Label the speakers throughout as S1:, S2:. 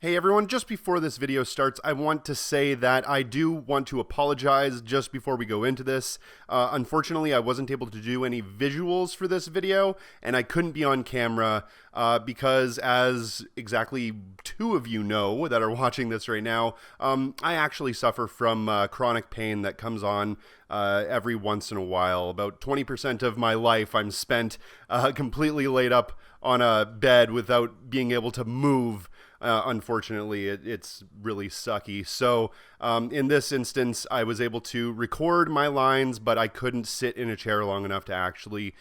S1: Hey everyone, just before this video starts, I want to say that I do want to apologize just before we go into this. Unfortunately, I wasn't able to do any visuals for this video, and I couldn't be on camera because, as exactly two of you know that are watching this right now, I actually suffer from chronic pain that comes on every once in a while. About 20% of my life I'm spent completely laid up on a bed without being able to move. Unfortunately, it's really sucky. So in this instance, I was able to record my lines, but I couldn't sit in a chair long enough to actually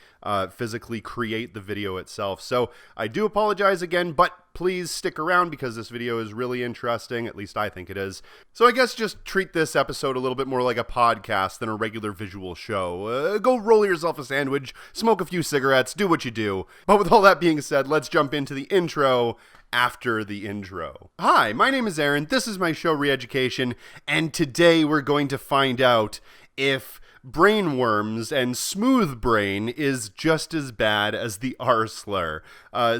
S1: physically create the video itself. So I do apologize again, but please stick around because this video is really interesting. At least I think it is. So I guess just treat this episode a little bit more like a podcast than a regular visual show. Go roll yourself a sandwich, smoke a few cigarettes, do what you do. But with all that being said, let's jump into the intro after the intro. Hi, my name is Aaron, this is my show Reeducation, and today we're going to find out if brain worms and smooth brain is just as bad as the R slur.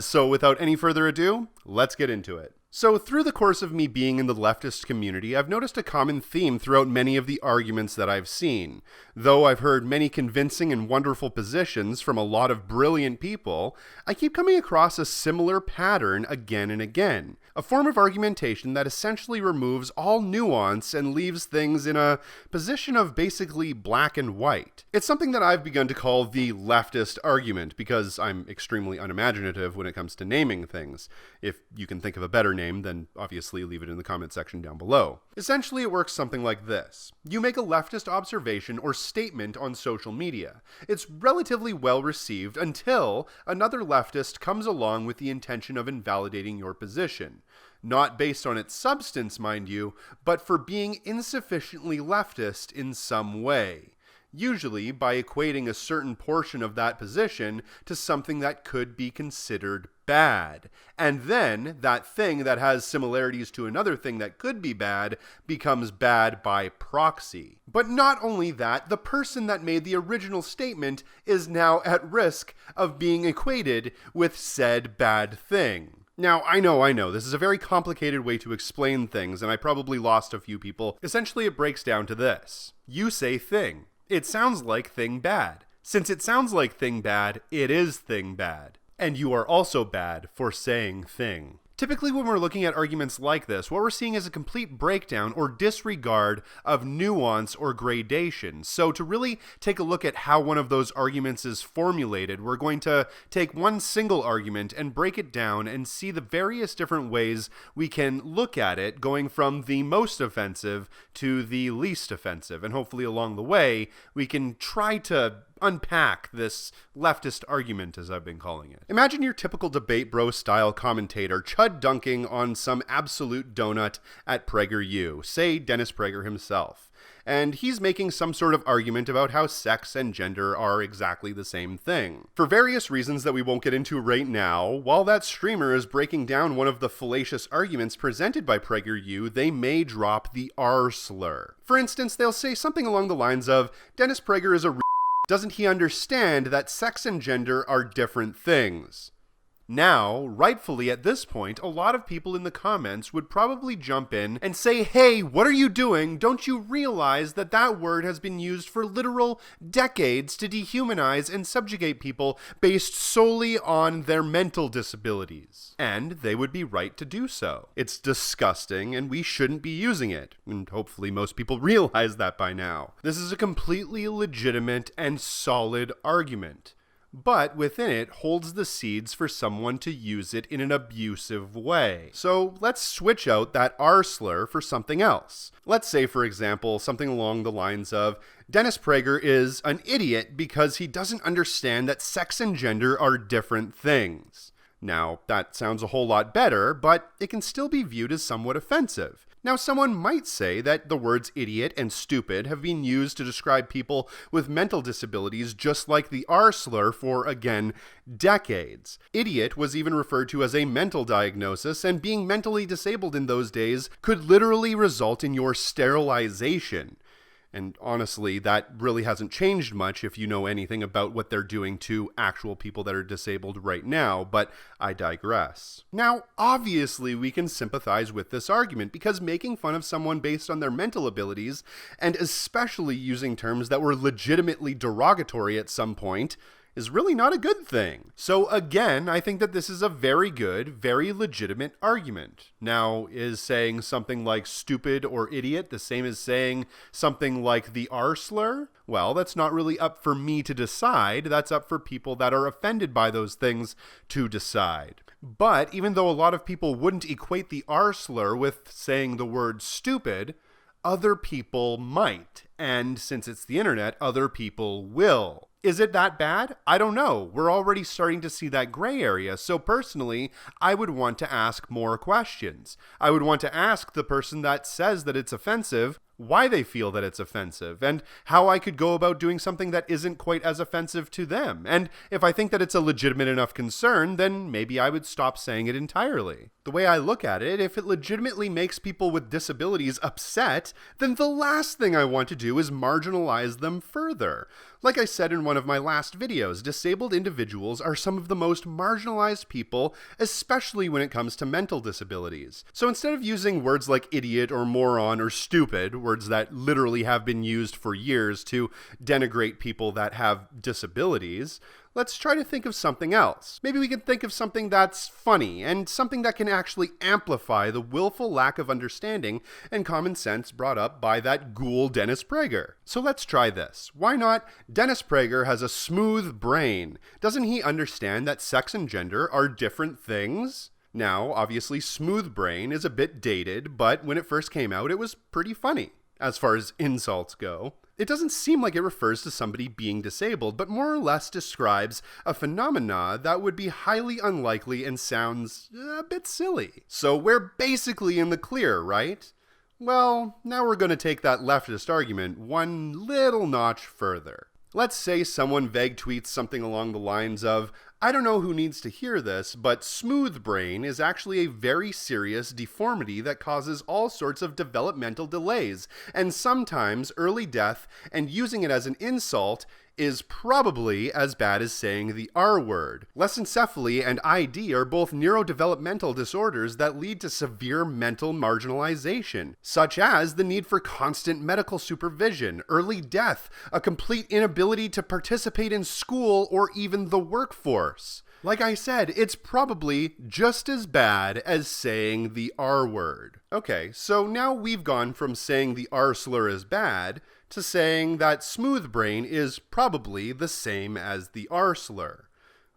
S1: So without any further ado, let's get into it. So through the course of me being in the leftist community, I've noticed a common theme throughout many of the arguments that I've seen. Though I've heard many convincing and wonderful positions from a lot of brilliant people, I keep coming across a similar pattern again and again. A form of argumentation that essentially removes all nuance and leaves things in a position of basically black and white. It's something that I've begun to call the leftist argument because I'm extremely unimaginative when it comes to naming things. If you can think of a better name, then obviously leave it in the comment section down below. Essentially, it works something like this. You make a leftist observation or statement on social media. It's relatively well received until another leftist comes along with the intention of invalidating your position. Not based on its substance, mind you, but for being insufficiently leftist in some way. Usually by equating a certain portion of that position to something that could be considered bad. And then that thing that has similarities to another thing that could be bad becomes bad by proxy. But not only that, the person that made the original statement is now at risk of being equated with said bad thing. Now, I know, this is a very complicated way to explain things, and I probably lost a few people. Essentially, it breaks down to this. You say thing. It sounds like thing bad. Since it sounds like thing bad, it is thing bad. And you are also bad for saying thing. Typically, when we're looking at arguments like this, what we're seeing is a complete breakdown or disregard of nuance or gradation. So to really take a look at how one of those arguments is formulated, we're going to take one single argument and break it down and see the various different ways we can look at it, going from the most offensive to the least offensive. And hopefully along the way, we can try to unpack this leftist argument, as I've been calling it. Imagine your typical debate bro style commentator chud dunking on some absolute donut at PragerU, say Dennis Prager himself. And he's making some sort of argument about how sex and gender are exactly the same thing. For various reasons that we won't get into right now, while that streamer is breaking down one of the fallacious arguments presented by PragerU, they may drop the R slur. For instance, they'll say something along the lines of, Dennis Prager is a doesn't he understand that sex and gender are different things? Now, rightfully at this point, a lot of people in the comments would probably jump in and say, hey, what are you doing? Don't you realize that that word has been used for literal decades to dehumanize and subjugate people based solely on their mental disabilities? And they would be right to do so. It's disgusting and we shouldn't be using it. And hopefully most people realize that by now. This is a completely legitimate and solid argument. But within it holds the seeds for someone to use it in an abusive way. So let's switch out that R slur for something else. Let's say, for example, something along the lines of, Dennis Prager is an idiot because he doesn't understand that sex and gender are different things. Now, that sounds a whole lot better, but it can still be viewed as somewhat offensive. Now, someone might say that the words idiot and stupid have been used to describe people with mental disabilities just like the R slur for, again, decades. Idiot was even referred to as a mental diagnosis, and being mentally disabled in those days could literally result in your sterilization. And honestly, that really hasn't changed much if you know anything about what they're doing to actual people that are disabled right now, but I digress. Now, obviously, we can sympathize with this argument because making fun of someone based on their mental abilities, and especially using terms that were legitimately derogatory at some point, is really not a good thing. So again, I think that this is a very good, very legitimate argument. Now, is saying something like stupid or idiot the same as saying something like the R slur? Well, that's not really up for me to decide. That's up for people that are offended by those things to decide. But even though a lot of people wouldn't equate the R slur with saying the word stupid, other people might. And since it's the internet, other people will. Is it that bad? I don't know. We're already starting to see that gray area. So personally, I would want to ask more questions. I would want to ask the person that says that it's offensive why they feel that it's offensive, and how I could go about doing something that isn't quite as offensive to them. And if I think that it's a legitimate enough concern, then maybe I would stop saying it entirely. The way I look at it, if it legitimately makes people with disabilities upset, then the last thing I want to do is marginalize them further. Like I said in one of my last videos, disabled individuals are some of the most marginalized people, especially when it comes to mental disabilities. So instead of using words like idiot or moron or stupid, words that literally have been used for years to denigrate people that have disabilities, let's try to think of something else. Maybe we can think of something that's funny and something that can actually amplify the willful lack of understanding and common sense brought up by that ghoul Dennis Prager. So let's try this. Why not? Dennis Prager has a smooth brain. Doesn't he understand that sex and gender are different things? Now, obviously, smooth brain is a bit dated, but when it first came out, it was pretty funny, as far as insults go. It doesn't seem like it refers to somebody being disabled, but more or less describes a phenomena that would be highly unlikely and sounds a bit silly. So we're basically in the clear, right? Well, now we're going to take that leftist argument one little notch further. Let's say someone vague tweets something along the lines of, I don't know who needs to hear this, but smooth brain is actually a very serious deformity that causes all sorts of developmental delays, and sometimes early death, and using it as an insult is probably as bad as saying the R word. Lessencephaly and ID are both neurodevelopmental disorders that lead to severe mental marginalization, such as the need for constant medical supervision, early death, a complete inability to participate in school or even the workforce. Like I said, it's probably just as bad as saying the R word. Okay, so now we've gone from saying the R slur is bad to saying that smooth brain is probably the same as the R slur.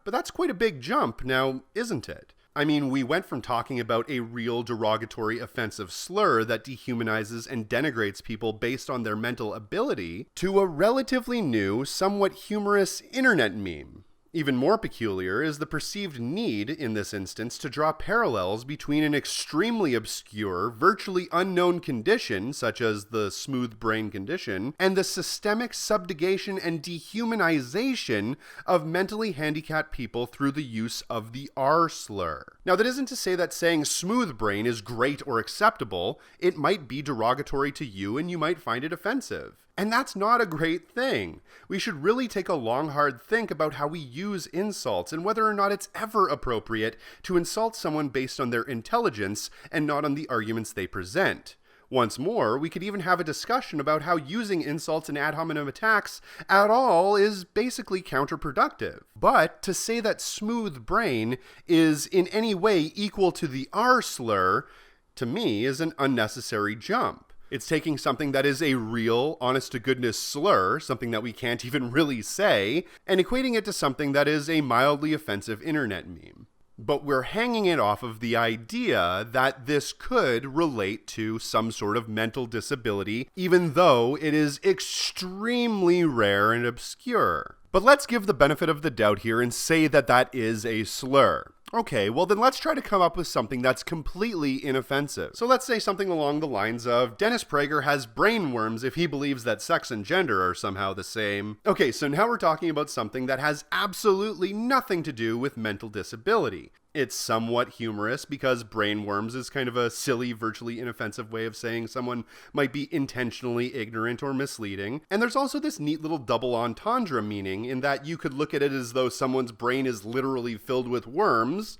S1: But that's quite a big jump now, isn't it? I mean, we went from talking about a real derogatory offensive slur that dehumanizes and denigrates people based on their mental ability to a relatively new, somewhat humorous internet meme. Even more peculiar is the perceived need, in this instance, to draw parallels between an extremely obscure, virtually unknown condition, such as the smooth brain condition, and the systemic subjugation and dehumanization of mentally handicapped people through the use of the R slur. Now, that isn't to say that saying smooth brain is great or acceptable. It might be derogatory to you and you might find it offensive. And that's not a great thing. We should really take a long, hard think about how we use insults and whether or not it's ever appropriate to insult someone based on their intelligence and not on the arguments they present. Once more, we could even have a discussion about how using insults and ad hominem attacks at all is basically counterproductive. But to say that smooth brain is in any way equal to the R slur, to me, is an unnecessary jump. It's taking something that is a real, honest-to-goodness slur, something that we can't even really say, and equating it to something that is a mildly offensive internet meme. But we're hanging it off of the idea that this could relate to some sort of mental disability, even though it is extremely rare and obscure. But let's give the benefit of the doubt here and say that that is a slur. Okay, well then let's try to come up with something that's completely inoffensive. So let's say something along the lines of, Dennis Prager has brain worms if he believes that sex and gender are somehow the same. Okay, so now we're talking about something that has absolutely nothing to do with mental disability. It's somewhat humorous because brainworms is kind of a silly, virtually inoffensive way of saying someone might be intentionally ignorant or misleading. And there's also this neat little double entendre meaning in that you could look at it as though someone's brain is literally filled with worms,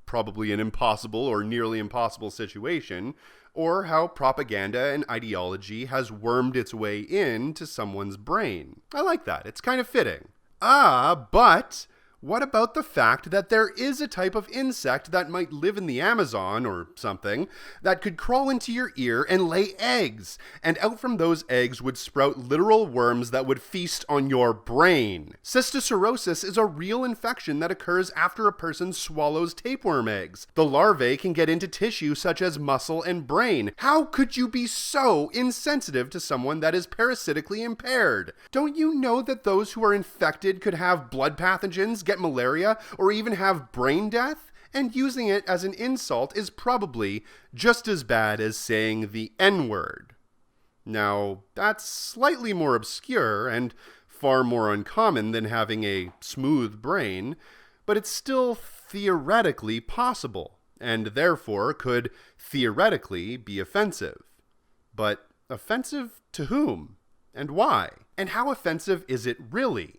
S1: probably an impossible or nearly impossible situation, or how propaganda and ideology has wormed its way into someone's brain. I like that. It's kind of fitting. But what about the fact that there is a type of insect that might live in the Amazon or something that could crawl into your ear and lay eggs, and out from those eggs would sprout literal worms that would feast on your brain? Cysticercosis is a real infection that occurs after a person swallows tapeworm eggs. The larvae can get into tissue such as muscle and brain. How could you be so insensitive to someone that is parasitically impaired? Don't you know that those who are infected could have blood pathogens, get malaria, or even have brain death? And using it as an insult is probably just as bad as saying the N-word. Now, that's slightly more obscure and far more uncommon than having a smooth brain, but it's still theoretically possible, and therefore could theoretically be offensive. But offensive to whom? And why? And how offensive is it really?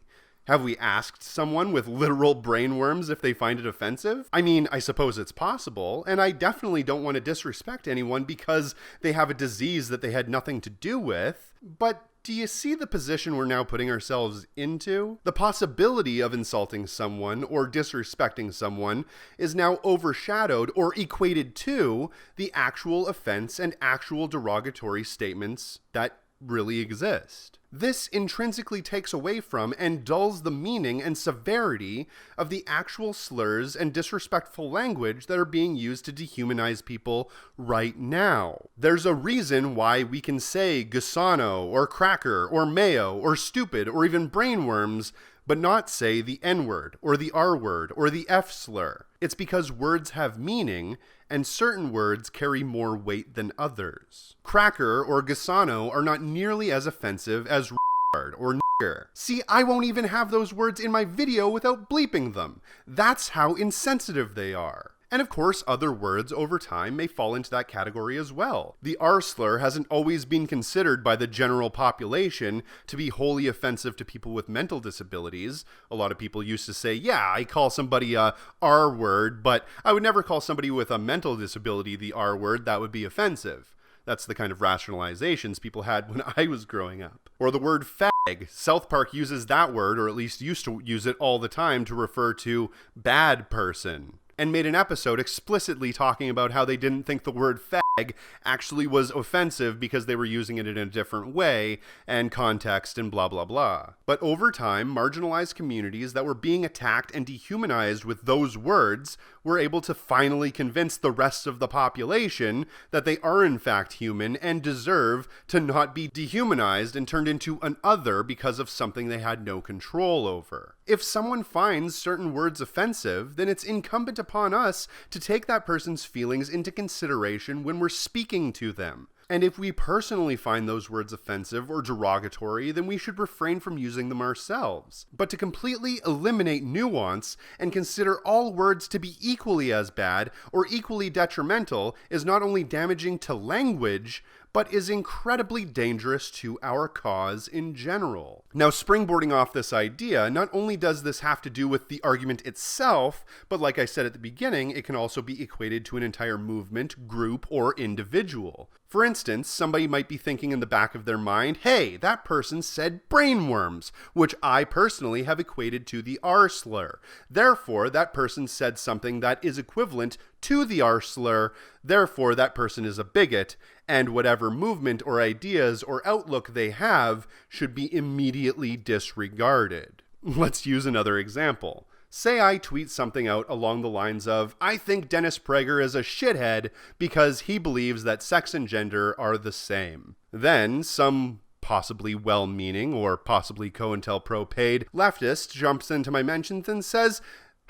S1: Have we asked someone with literal brainworms if they find it offensive? I mean, I suppose it's possible, and I definitely don't want to disrespect anyone because they have a disease that they had nothing to do with, but do you see the position we're now putting ourselves into? The possibility of insulting someone or disrespecting someone is now overshadowed or equated to the actual offense and actual derogatory statements that really exist. This intrinsically takes away from and dulls the meaning and severity of the actual slurs and disrespectful language that are being used to dehumanize people right now. There's a reason why we can say gusano or cracker or mayo or stupid or even brainworms, but not say the N-word or the R-word or the F-slur. It's because words have meaning, and certain words carry more weight than others. Cracker or gusano are not nearly as offensive as retard or nigger. See, I won't even have those words in my video without bleeping them. That's how insensitive they are. And of course, other words over time may fall into that category as well. The R-slur hasn't always been considered by the general population to be wholly offensive to people with mental disabilities. A lot of people used to say, yeah, I call somebody a R-word, but I would never call somebody with a mental disability the R-word. That would be offensive. That's the kind of rationalizations people had when I was growing up. Or the word fag. South Park uses that word, or at least used to use it all the time to refer to bad person, and made an episode explicitly talking about how they didn't think the word fag actually was offensive because they were using it in a different way and context and blah blah blah. But over time, marginalized communities that were being attacked and dehumanized with those words were able to finally convince the rest of the population that they are in fact human and deserve to not be dehumanized and turned into an other because of something they had no control over. If someone finds certain words offensive, then it's incumbent upon us to take that person's feelings into consideration when we're speaking to them. And if we personally find those words offensive or derogatory, then we should refrain from using them ourselves. But to completely eliminate nuance and consider all words to be equally as bad or equally detrimental is not only damaging to language, but is incredibly dangerous to our cause in general. Now, springboarding off this idea, not only does this have to do with the argument itself, but like I said at the beginning, it can also be equated to an entire movement, group, or individual. For instance, somebody might be thinking in the back of their mind, hey, that person said brainworms, which I personally have equated to the R-slur. Therefore, that person said something that is equivalent to the R-slur, therefore that person is a bigot, and whatever movement or ideas or outlook they have should be immediately disregarded. Let's use another example. Say I tweet something out along the lines of, I think Dennis Prager is a shithead because he believes that sex and gender are the same. Then some possibly well-meaning or possibly COINTELPRO paid leftist jumps into my mentions and says,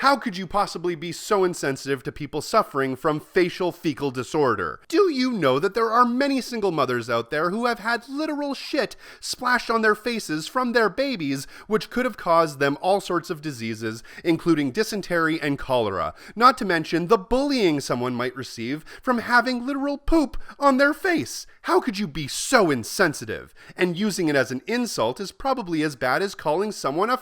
S1: How could you possibly be so insensitive to people suffering from facial fecal disorder? Do you know that there are many single mothers out there who have had literal shit splashed on their faces from their babies, which could have caused them all sorts of diseases, including dysentery and cholera, not to mention the bullying someone might receive from having literal poop on their face? How could you be so insensitive? And using it as an insult is probably as bad as calling someone a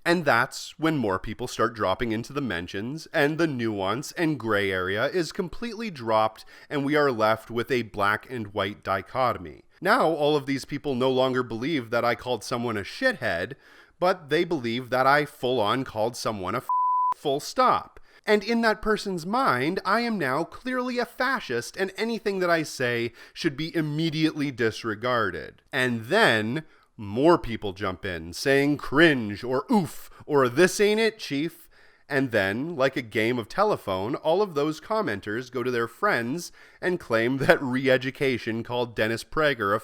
S1: And that's when more people start dropping into the mentions, and the nuance and gray area is completely dropped, and we are left with a black and white dichotomy. Now, all of these people no longer believe that I called someone a shithead, but they believe that I full-on called someone a full stop. And in that person's mind, I am now clearly a fascist, and anything that I say should be immediately disregarded. And then more people jump in, saying cringe, or oof, or this ain't it, chief. And then, like a game of telephone, all of those commenters go to their friends and claim that re-education called Dennis Prager a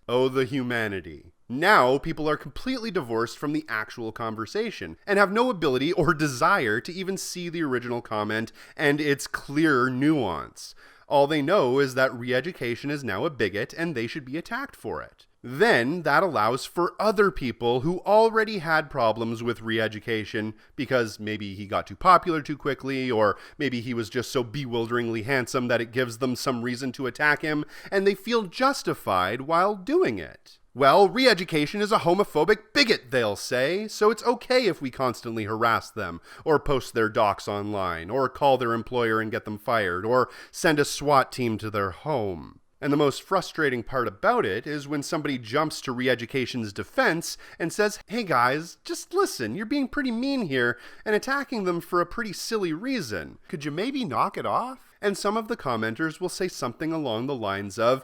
S1: Oh, the humanity. Now, people are completely divorced from the actual conversation, and have no ability or desire to even see the original comment and its clear nuance. All they know is that re-education is now a bigot, and they should be attacked for it. Then that allows for other people who already had problems with re-education because maybe he got too popular too quickly, or maybe he was just so bewilderingly handsome that it gives them some reason to attack him, and they feel justified while doing it. Well, re-education is a homophobic bigot, they'll say, so it's okay if we constantly harass them, or post their docs online, or call their employer and get them fired, or send a SWAT team to their home. And the most frustrating part about it is when somebody jumps to re-education's defense and says, hey guys, just listen, you're being pretty mean here and attacking them for a pretty silly reason. Could you maybe knock it off? And some of the commenters will say something along the lines of,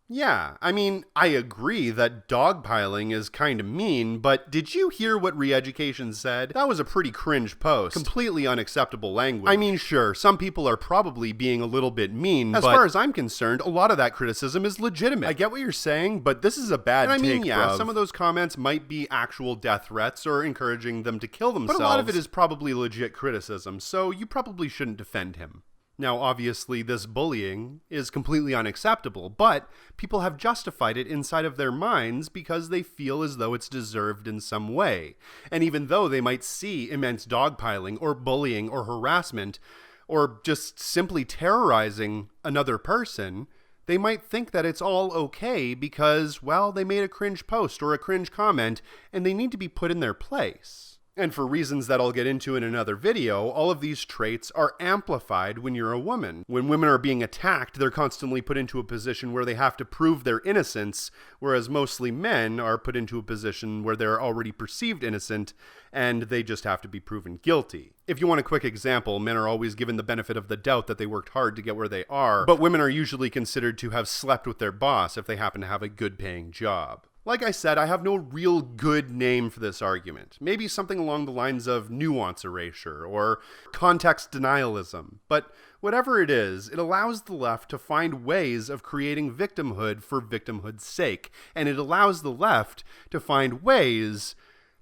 S1: yeah, I mean, I agree that dogpiling is kind of mean, but did you hear what re-education said? That was a pretty cringe post. Completely unacceptable language. I mean, sure, some people are probably being a little bit mean, but as far as I'm concerned, a lot of that criticism is legitimate. I get what you're saying, but this is a bad take, I mean, yeah, bruv. Some of those comments might be actual death threats or encouraging them to kill themselves, but a lot of it is probably legit criticism, so you probably shouldn't defend him. Now, obviously, this bullying is completely unacceptable, but people have justified it inside of their minds because they feel as though it's deserved in some way. And even though they might see immense dogpiling or bullying or harassment or just simply terrorizing another person, they might think that it's all okay because, well, they made a cringe post or a cringe comment and they need to be put in their place. And for reasons that I'll get into in another video, all of these traits are amplified when you're a woman. When women are being attacked, they're constantly put into a position where they have to prove their innocence, whereas mostly men are put into a position where they're already perceived innocent, and they just have to be proven guilty. If you want a quick example, men are always given the benefit of the doubt that they worked hard to get where they are, but women are usually considered to have slept with their boss if they happen to have a good-paying job. Like I said, I have no real good name for this argument. Maybe something along the lines of nuance erasure or context denialism. But whatever it is, it allows the left to find ways of creating victimhood for victimhood's sake. And it allows the left to find ways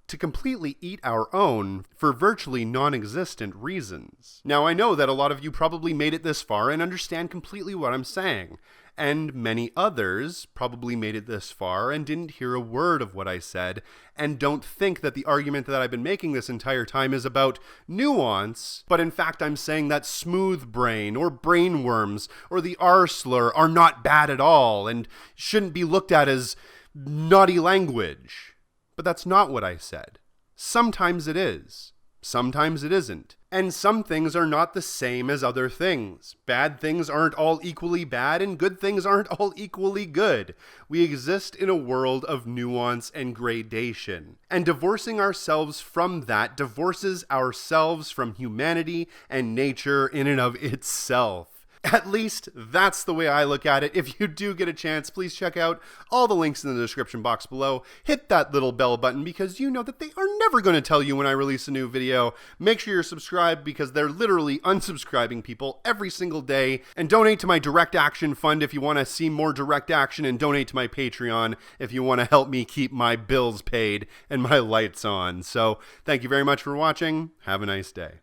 S1: to completely eat our own for virtually non-existent reasons. Now, I know that a lot of you probably made it this far and understand completely what I'm saying. And many others probably made it this far and didn't hear a word of what I said and don't think that the argument that I've been making this entire time is about nuance, but in fact I'm saying that smooth brain or brainworms or the R slur are not bad at all and shouldn't be looked at as naughty language. But that's not what I said. Sometimes it is. Sometimes it isn't. And some things are not the same as other things. Bad things aren't all equally bad, and good things aren't all equally good. We exist in a world of nuance and gradation. And divorcing ourselves from that divorces ourselves from humanity and nature in and of itself. At least that's the way I look at it. If you do get a chance, please check out all the links in the description box below. Hit that little bell button because you know that they are never going to tell you when I release a new video. Make sure you're subscribed because they're literally unsubscribing people every single day. And donate to my direct action fund if you want to see more direct action, and donate to my Patreon if you want to help me keep my bills paid and my lights on. So thank you very much for watching. Have a nice day.